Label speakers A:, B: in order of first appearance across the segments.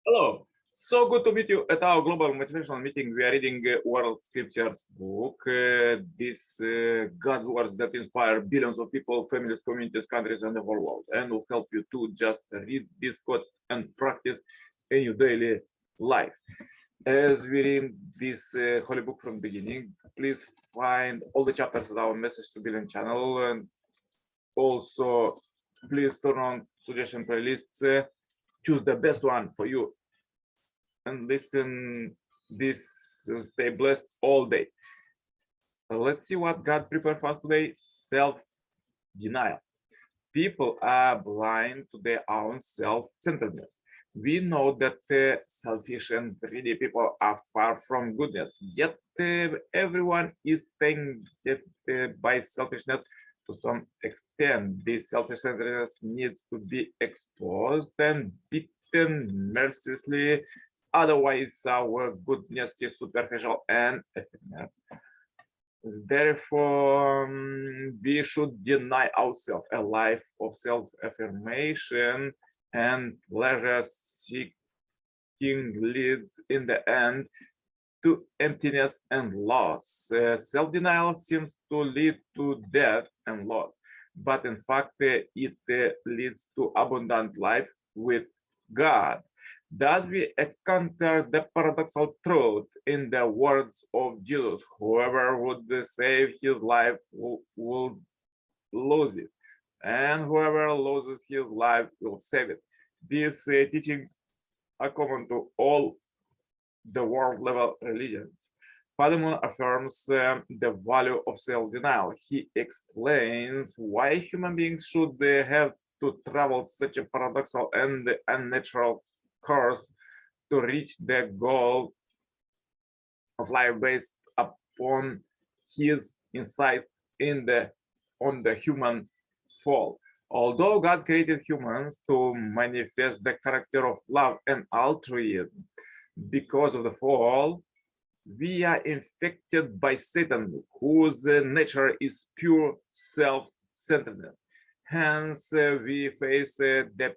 A: Hello. So good to meet you at our global motivational meeting. We are reading World Scriptures book. This God's words that inspire billions of people, families, communities, countries, and the whole world, and will help you to just read these quotes and practice in your daily life. As we read this holy book from the beginning, please find all the chapters at our Message to Billion channel, and also please turn on suggestion playlists. Choose the best one for you and listen this stay blessed all day. Let's see what God prepared for us today. Self-denial. People are blind to their own self-centeredness. We know that selfish and greedy people are far from goodness, yet everyone is tainted by selfishness to some extent. This self-centeredness needs to be exposed and beaten mercilessly. Otherwise, our goodness is superficial and ephemeral. Therefore, we should deny ourselves a life of self-affirmation and pleasure seeking leads in the end to emptiness and loss. Self-denial seems to lead to death and loss, but in fact, it leads to abundant life with God. Thus, we encounter the paradoxical truth in the words of Jesus: whoever would save his life will lose it, and whoever loses his life will save it. These teachings are common to all the world level religions. Father Moon affirms the value of self-denial. He explains why human beings should have to travel such a paradoxical and unnatural course to reach the goal of life based upon his insight on the human fall. Although God created humans to manifest the character of love and altruism, because of the fall, we are infected by Satan, whose nature is pure self-centeredness. Hence, we face the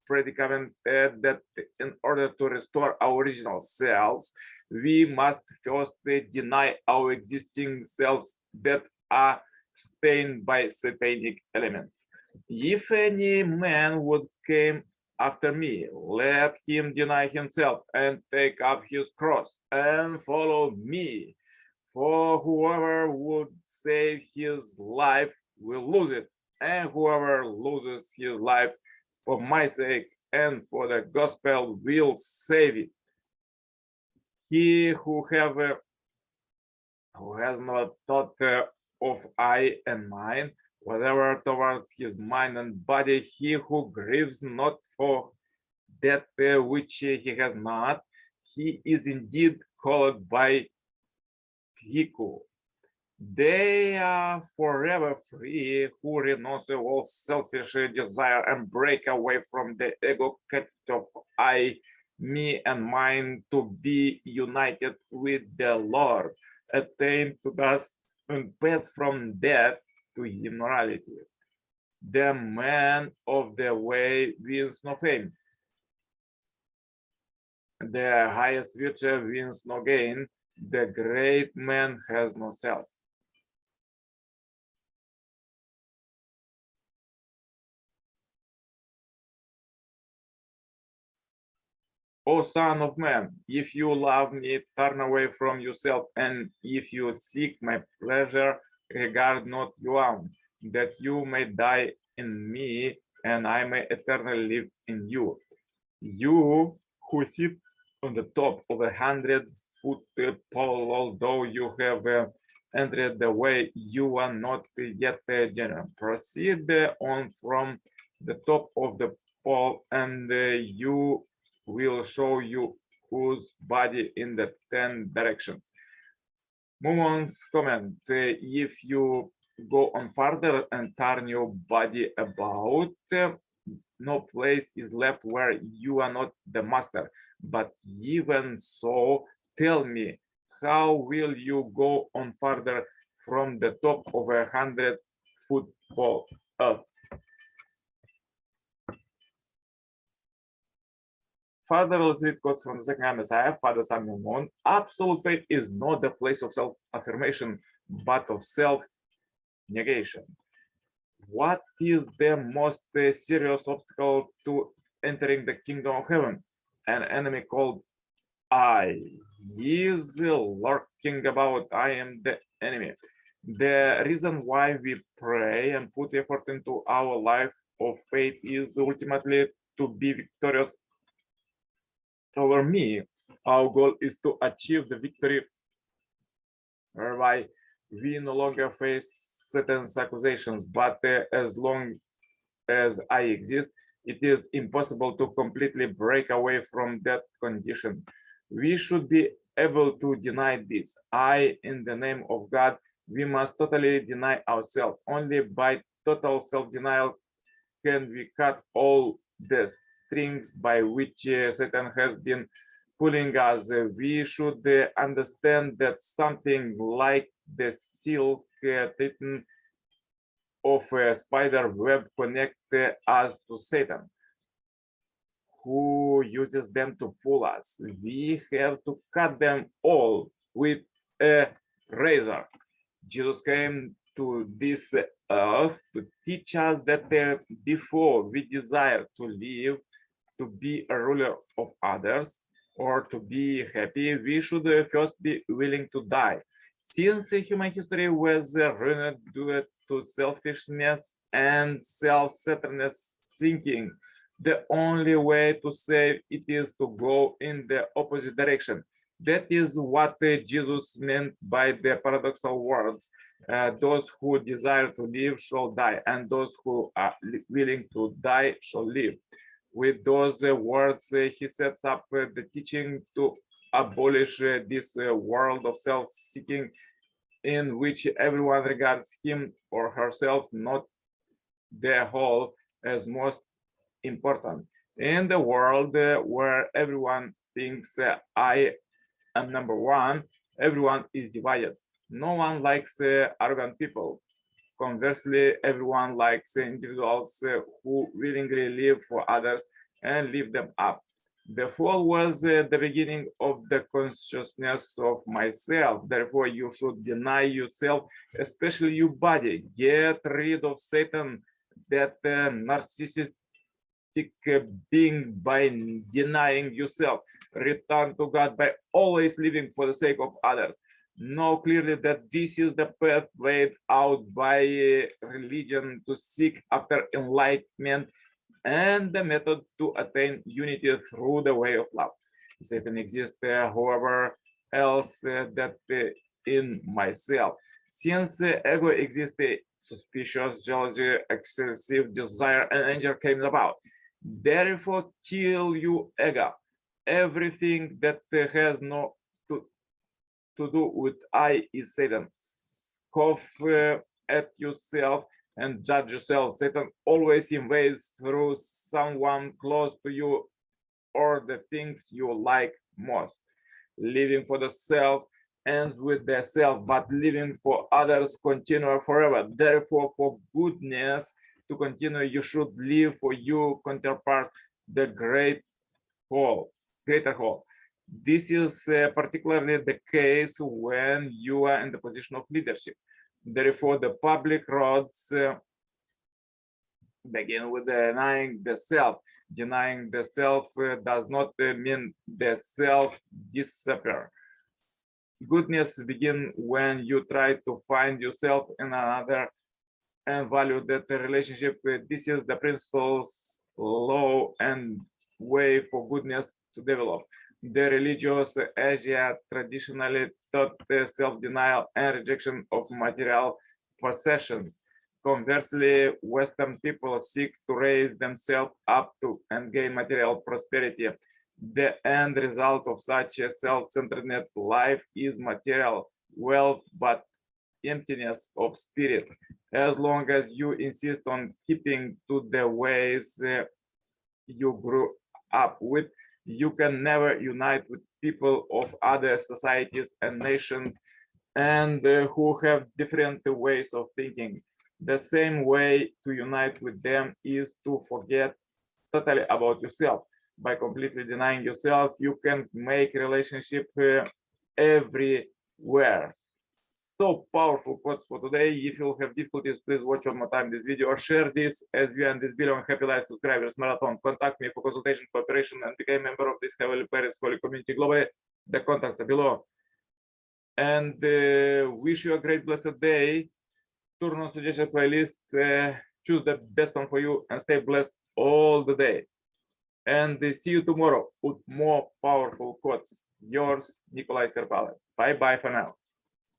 A: predicament that in order to restore our original selves, we must first deny our existing selves that are stained by satanic elements. If any man would come after me, let him deny himself and take up his cross and follow me. For whoever would save his life will lose it, and whoever loses his life for my sake and for the gospel will save it. He who has not thought of I and mine, whatever towards his mind and body, he who grieves not for that which he has not, he is indeed called by Hiku. They are forever free who renounce all selfish desire and break away from the ego of I, me, and mine to be united with the Lord, attain to us and pass from death to immorality. The man of the way wins no fame. The highest virtue wins no gain. The great man has no self. O son of man, if you love me, turn away from yourself, and if you seek my pleasure, regard not your own, that you may die in me, and I may eternally live in you. You who sit on the top of 100-foot pole, although you have entered the way, you are not yet genuine. Proceed on from the top of the pole, and you will show you whose body in the 10 directions. Mumon's comment: if you go on further and turn your body about, no place is left where you are not the master. But even so, tell me, how will you go on further from the top of 100-foot pole earth? Further, let's read quotes from the second Messiah, Father Samuel Mon. Absolute faith is not the place of self-affirmation, but of self-negation. What is the most serious obstacle to entering the kingdom of heaven? An enemy called I. He is lurking about. I am the enemy. The reason why we pray and put effort into our life of faith is ultimately to be victorious over me. Our goal is to achieve the victory whereby we no longer face Satan's accusations, but as long as I exist, it is impossible to completely break away from that condition. We should be able to deny this. I, in the name of God, we must totally deny ourselves. Only by total self-denial can we cut all the strings by which Satan has been pulling us. We should understand that something like the silk titan of a spider web connect us to Satan, who uses them to pull us. We have to cut them all with a razor. Jesus came to this earth to teach us that before we desire to live, to be a ruler of others, or to be happy, we should first be willing to die. Since human history was ruined due to selfishness and self-centeredness thinking, the only way to save it is to go in the opposite direction. That is what Jesus meant by the paradoxical words. Those who desire to live shall die, and those who are willing to die shall live. With those words, he sets up the teaching to abolish this world of self-seeking in which everyone regards him or herself, not the whole, as most important. In the world where everyone thinks I am number one, everyone is divided. No one likes arrogant people. Conversely, everyone likes individuals who willingly live for others and lift them up. The fall was the beginning of the consciousness of myself. Therefore, you should deny yourself, especially your body. Get rid of Satan, that narcissistic being, by denying yourself. Return to God by always living for the sake of others. Know clearly that this is the path laid out by religion to seek after enlightenment and the method to attain unity through the way of love. Satan exists, however, else that in myself. Since ego exists, suspicious, jealousy, excessive desire, and anger came about. Therefore, kill you ego. Everything that has no to do with I is Satan. Scoff at yourself and judge yourself. Satan always invades through someone close to you or the things you like most. Living for the self ends with the self, but living for others continue forever. Therefore, for goodness to continue, you should live for your counterpart, the greater whole. This is particularly the case when you are in the position of leadership. Therefore, the public roads begin with denying the self. Denying the self does not mean the self disappear. Goodness begins when you try to find yourself in another and value that relationship. This is the principles, law, and way for goodness to develop. The religious Asia traditionally taught self-denial and rejection of material possessions. Conversely, Western people seek to raise themselves up to and gain material prosperity. The end result of such a self-centered life is material wealth, but emptiness of spirit. As long as you insist on keeping to the ways you grew up with, you can never unite with people of other societies and nations and who have different ways of thinking. The same way to unite with them is to forget totally about yourself. by completely denying yourself, you can make relationship everywhere. So powerful quotes for today. If you have difficulties, please watch one more time this video or share this as you end this billion happy life subscribers marathon. Contact me for consultation, cooperation, and become a member of this heavily Paris holy community globally. The contacts are below. And wish you a great blessed day. Turn on suggested playlist, choose the best one for you, and stay blessed all the day. And see you tomorrow with more powerful quotes. Yours, Nicolae Cirpala. Bye bye for now.